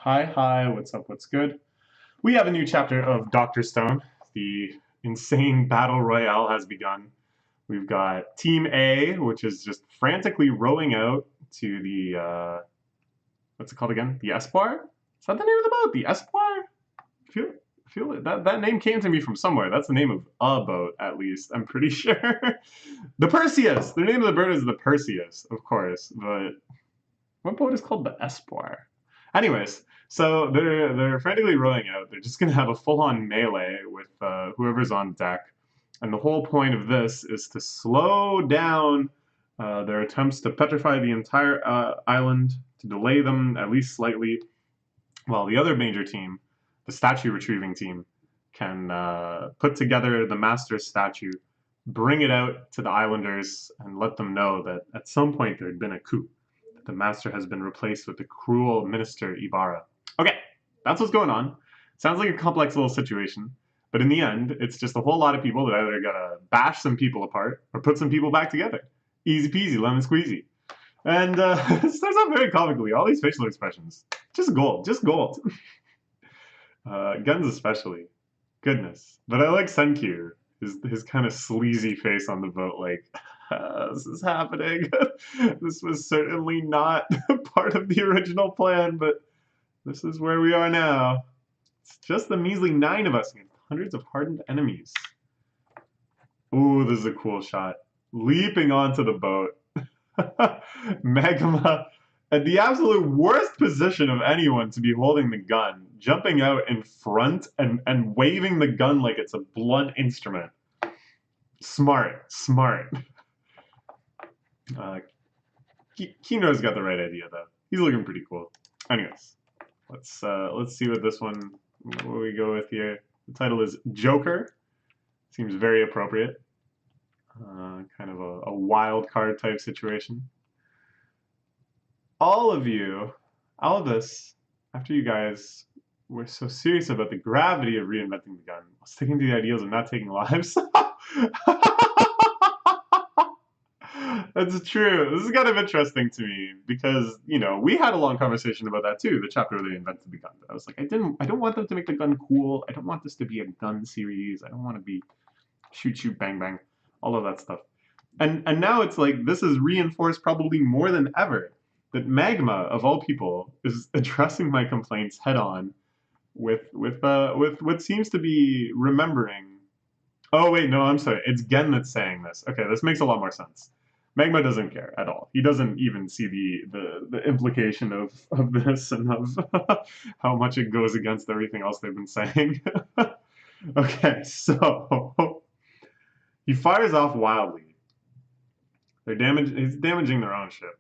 Hi, hi, what's up, what's good? We have a new chapter of Dr. Stone. The insane battle royale has begun. We've got Team A, which is just frantically rowing out to the, what's it called again? The Espoir? Is that the name of the boat? The Espoir? Feel, feel it. That name came to me from somewhere. That's the name of a boat, at least, I'm pretty sure. The Perseus! The name of the bird is the Perseus, of course, but what boat is called the Espoir? Anyways, so they're frantically rowing out. They're just gonna have a full-on melee with whoever's on deck, and the whole point of this is to slow down their attempts to petrify the entire island, to delay them at least slightly, while the other major team, the statue retrieving team, can put together the master's statue, bring it out to the islanders, and let them know that at some point there had been a coup. The master has been replaced with the cruel minister Ibarra. Okay, that's what's going on. Sounds like a complex little situation, but in the end, it's just a whole lot of people that either gotta bash some people apart or put some people back together. Easy peasy, lemon squeezy. And it starts off very comically. All these facial expressions, just gold, just gold. Guns especially, goodness. But I like Senkyu, his kind of sleazy face on the boat, like this is happening. This was certainly not part of the original plan, but this is where we are now. It's just the measly 9 of us against hundreds of hardened enemies. Ooh, this is a cool shot. Leaping onto the boat. Magma at the absolute worst position of anyone to be holding the gun, jumping out in front and waving the gun like it's a blunt instrument. Smart, smart. Kino's got the right idea though. He's looking pretty cool. Anyways, let's see what this one, what we go with here. The title is Joker. Seems very appropriate. Kind of a wild card type situation. All of you, all of this, after you guys were so serious about the gravity of reinventing the gun, sticking to the ideals of not taking lives. That's true. This is kind of interesting to me because, you know, we had a long conversation about that too, the chapter where they invented the gun. I was like, I don't want them to make the gun cool. I don't want this to be a gun series. I don't want to be shoot, shoot, bang, bang, all of that stuff. And now it's like this is reinforced probably more than ever that Magma, of all people, is addressing my complaints head on with what seems to be remembering. Oh wait, no, I'm sorry. It's Gen that's saying this. Okay, this makes a lot more sense. Magma doesn't care at all. He doesn't even see the implication of this and of how much it goes against everything else they've been saying. Okay, so he fires off wildly. He's damaging their own ship.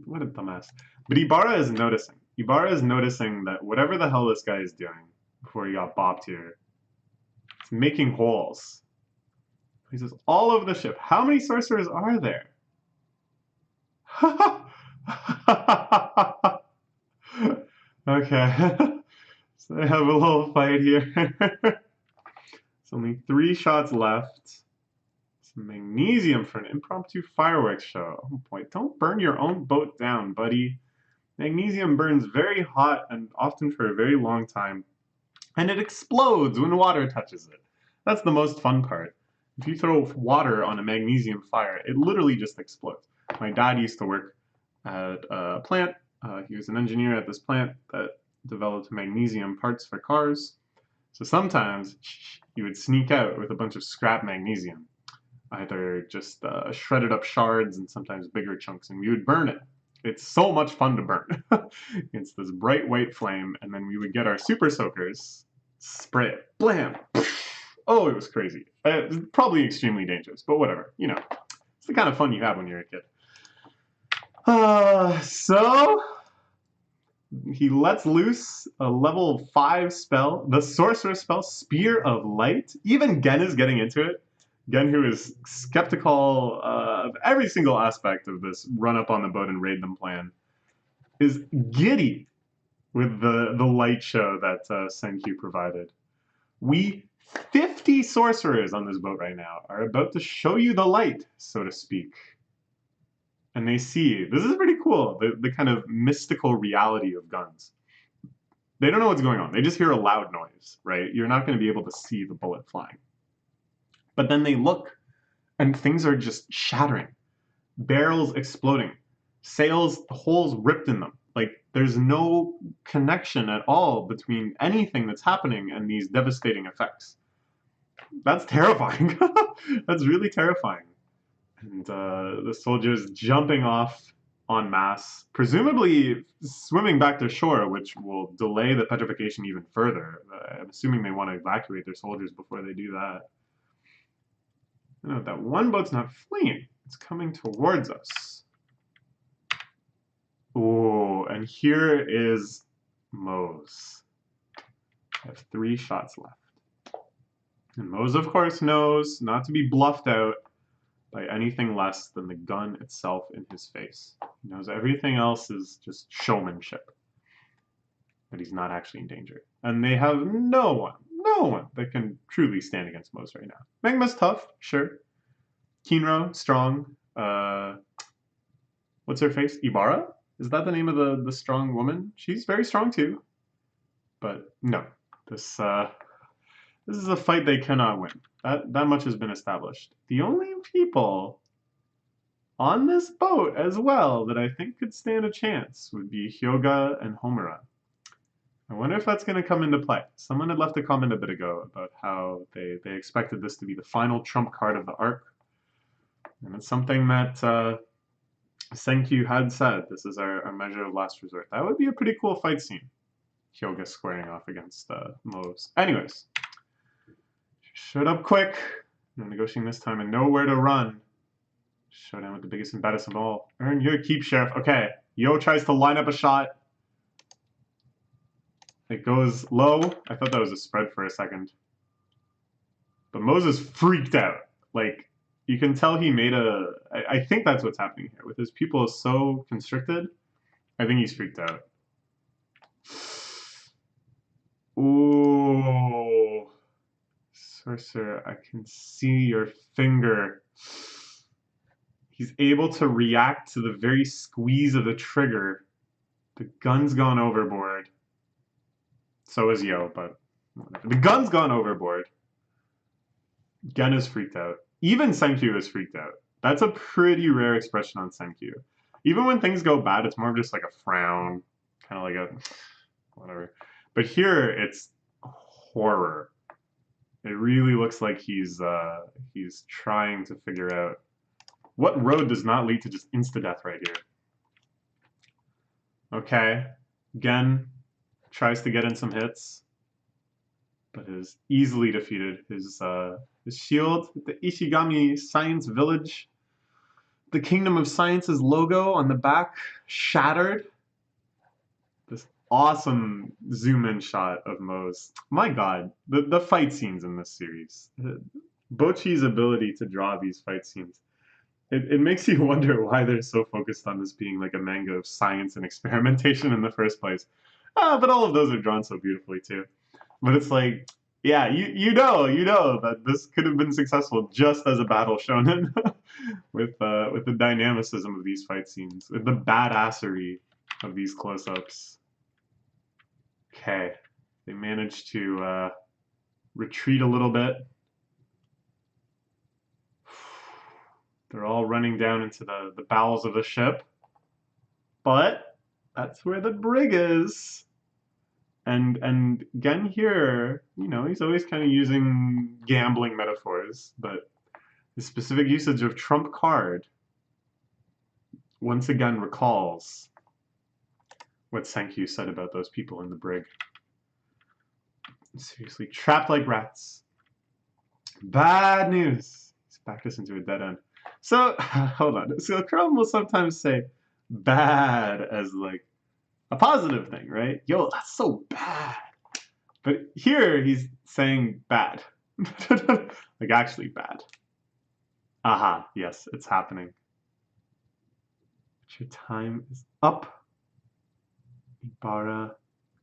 What a dumbass. But Ibarra is noticing. Ibarra is noticing that whatever the hell this guy is doing before he got bopped here, it's making holes. He says, all over the ship. How many sorcerers are there? Okay. So they have a little fight here. There's only 3 shots left. Some magnesium for an impromptu fireworks show. Oh boy, don't burn your own boat down, buddy. Magnesium burns very hot and often for a very long time, and it explodes when water touches it. That's the most fun part. If you throw water on a magnesium fire, it literally just explodes. My dad used to work at a plant. He was an engineer at this plant that developed magnesium parts for cars. So sometimes he would sneak out with a bunch of scrap magnesium, either just shredded up shards and sometimes bigger chunks, and we would burn it. It's so much fun to burn. It's this bright white flame, and then we would get our super soakers, spray it, blam! Oh, it was crazy. It was probably extremely dangerous, but whatever. You know, it's the kind of fun you have when you're a kid. So he lets loose a level 5 spell, the sorcerer spell, Spear of Light. Even Gen is getting into it. Gen, who is skeptical of every single aspect of this run up on the boat and raid them plan, is giddy with the light show that Senkyu provided. We 50 sorcerers on this boat right now are about to show you the light, so to speak. And they see, this is pretty cool, the kind of mystical reality of guns. They don't know what's going on. They just hear a loud noise, right? You're not going to be able to see the bullet flying. But then they look, and things are just shattering. Barrels exploding. Sails, holes ripped in them. Like, there's no connection at all between anything that's happening and these devastating effects. That's terrifying. That's really terrifying. And the soldiers jumping off en masse, presumably swimming back to shore, which will delay the petrification even further. I'm assuming they want to evacuate their soldiers before they do that. No, that one boat's not fleeing. It's coming towards us. Oh, and here is Mose. I have 3 shots left. And Mose, of course, knows not to be bluffed out by anything less than the gun itself in his face. He knows everything else is just showmanship. But he's not actually in danger. And they have no one that can truly stand against Mose right now. Magma's tough, sure. Kinro, strong. What's her face? Ibarra? Is that the name of the strong woman? She's very strong too. But no, this is a fight they cannot win. That much has been established. The only people on this boat as well that I think could stand a chance would be Hyoga and Homura. I wonder if that's going to come into play. Someone had left a comment a bit ago about how they expected this to be the final trump card of the arc. And it's something that Senkyu had said. This is our measure of last resort. That would be a pretty cool fight scene. Hyoga squaring off against Mose. Anyways, showed up quick. No negotiating this time and nowhere to run. Showdown with the biggest and baddest of all. Earn your keep, Sheriff. Okay, Yo tries to line up a shot. It goes low. I thought that was a spread for a second. But Moses freaked out. Like, you can tell he made a... I think that's what's happening here. With his pupils so constricted, I think he's freaked out. Ooh. Sorcerer, I can see your finger. He's able to react to the very squeeze of the trigger. The gun's gone overboard. So is Yo, but whatever. The gun's gone overboard. Gen is freaked out. Even Senkyu is freaked out. That's a pretty rare expression on Senkyu. Even when things go bad, it's more of just like a frown. Kind of like a... whatever. But here, it's horror. It really looks like he's trying to figure out what road does not lead to just insta-death right here. Okay. Gen tries to get in some hits, but is easily defeated. His shield, the Ishigami Science Village, the Kingdom of Science's logo on the back, shattered. This awesome zoom-in shot of Mose. My god, the fight scenes in this series. Bocchi's ability to draw these fight scenes. It makes you wonder why they're so focused on this being like a manga of science and experimentation in the first place. But all of those are drawn so beautifully too. But it's like, yeah, you know that this could have been successful just as a battle shonen with the dynamicism of these fight scenes, with the badassery of these close-ups. Okay, they managed to retreat a little bit. They're all running down into the bowels of the ship. But that's where the brig is. And Gen here, you know, he's always kind of using gambling metaphors, but the specific usage of trump card once again recalls what Senkyu said about those people in the brig. Seriously, trapped like rats. Bad news. He's backed us into a dead end. So, hold on. So Chrome will sometimes say bad as like a positive thing, right? Yo, that's so bad. But here he's saying bad. Like actually bad. Aha, yes, it's happening. But your time is up. Ibarra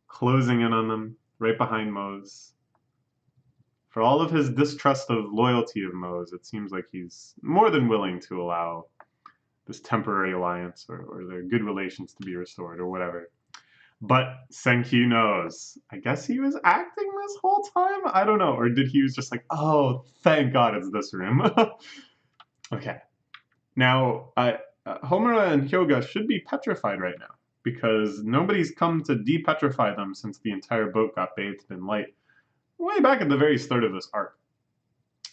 closing in on them, right behind Mose. For all of his distrust of loyalty of Mose, it seems like he's more than willing to allow this temporary alliance or their good relations to be restored or whatever. But Senkyu knows. I guess he was acting this whole time? I don't know. Or did he was just like, oh, thank God it's this room. Okay. Now, Homura and Hyoga should be petrified right now because nobody's come to de-petrify them since the entire boat got bathed in light way back at the very start of this arc.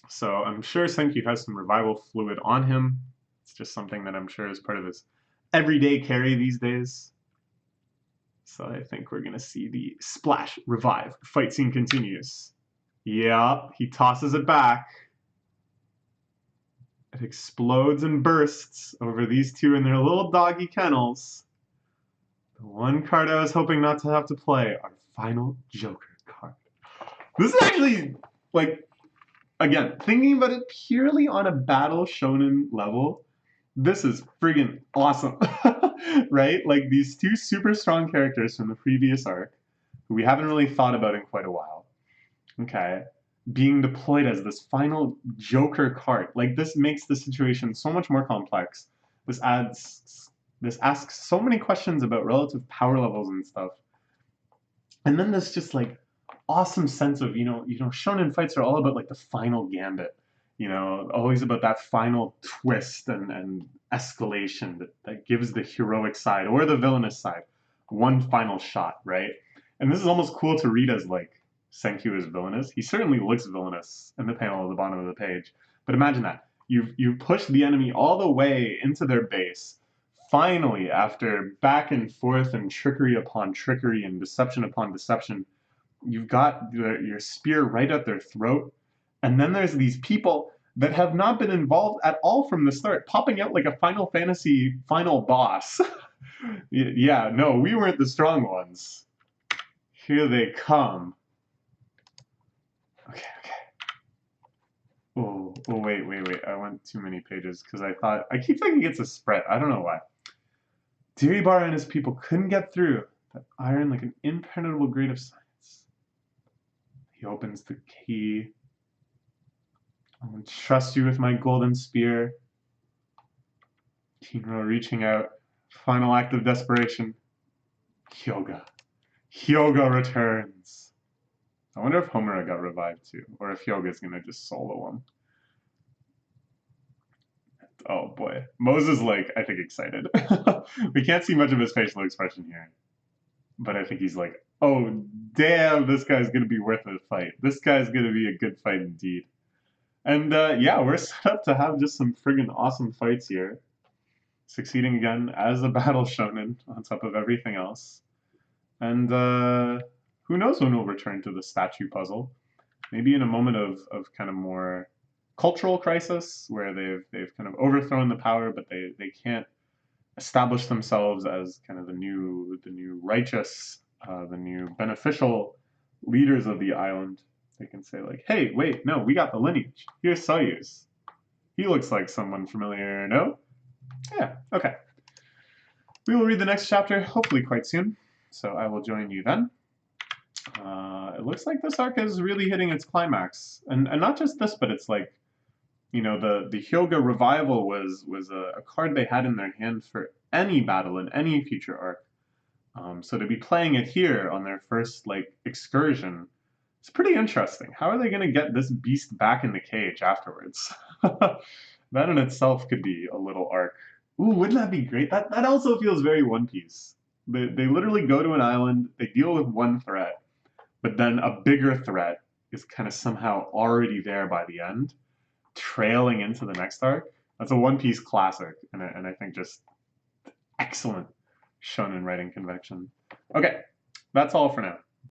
So I'm sure Senkyu has some revival fluid on him. It's just something that I'm sure is part of his everyday carry these days. So I think we're going to see the splash, revive, fight scene continues. Yeah, he tosses it back. It explodes and bursts over these two in their little doggy kennels. The one card I was hoping not to have to play, our final Joker card. This is actually, like, again, thinking about it purely on a battle shonen level, this is friggin' awesome, right? Like these two super strong characters from the previous arc, who we haven't really thought about in quite a while, okay, being deployed as this final Joker card. Like this makes the situation so much more complex. This asks so many questions about relative power levels and stuff. And then this just like awesome sense of, shonen fights are all about like the final gambit. Always about that final twist and escalation that gives the heroic side or the villainous side one final shot, right? And this is almost cool to read as like Senkyu is villainous. He certainly looks villainous in the panel at the bottom of the page. But imagine that. You've pushed the enemy all the way into their base. Finally, after back and forth and trickery upon trickery and deception upon deception, you've got your spear right at their throat. And then there's these people that have not been involved at all from the start, popping out like a Final Fantasy final boss. Yeah, no, we weren't the strong ones. Here they come. Okay. Oh, wait. I went too many pages because I keep thinking it's a spread. I don't know why. Dear Ibarra and his people couldn't get through that iron like an impenetrable grate of science. He opens the key. I will trust you with my golden spear. Kinro reaching out. Final act of desperation. Hyoga. Hyoga returns. I wonder if Homura got revived too, or if Hyoga's gonna just solo him. Oh boy. Moses, like, I think excited. We can't see much of his facial expression here. But I think he's like, oh damn, this guy's gonna be worth a fight. This guy's gonna be a good fight indeed. And yeah, we're set up to have just some friggin' awesome fights here. Succeeding again as a battle shonen on top of everything else. And who knows when we'll return to the statue puzzle. Maybe in a moment of kind of more cultural crisis where they've kind of overthrown the power, but they can't establish themselves as kind of the new righteous, the new beneficial leaders of the island. They can say like, hey, wait, no, we got the lineage. Here's Soyuz. He looks like someone familiar, no? Yeah, okay. We will read the next chapter, hopefully quite soon, so I will join you then. It looks like this arc is really hitting its climax. And not just this, but it's like, the Hyoga revival was a card they had in their hand for any battle in any future arc. So to be playing it here on their first like excursion, it's pretty interesting. How are they going to get this beast back in the cage afterwards? That in itself could be a little arc. Ooh, wouldn't that be great? That also feels very One Piece. They literally go to an island, they deal with one threat, but then a bigger threat is kind of somehow already there by the end, trailing into the next arc. That's a One Piece classic, and I think just excellent shonen writing convention. Okay, that's all for now.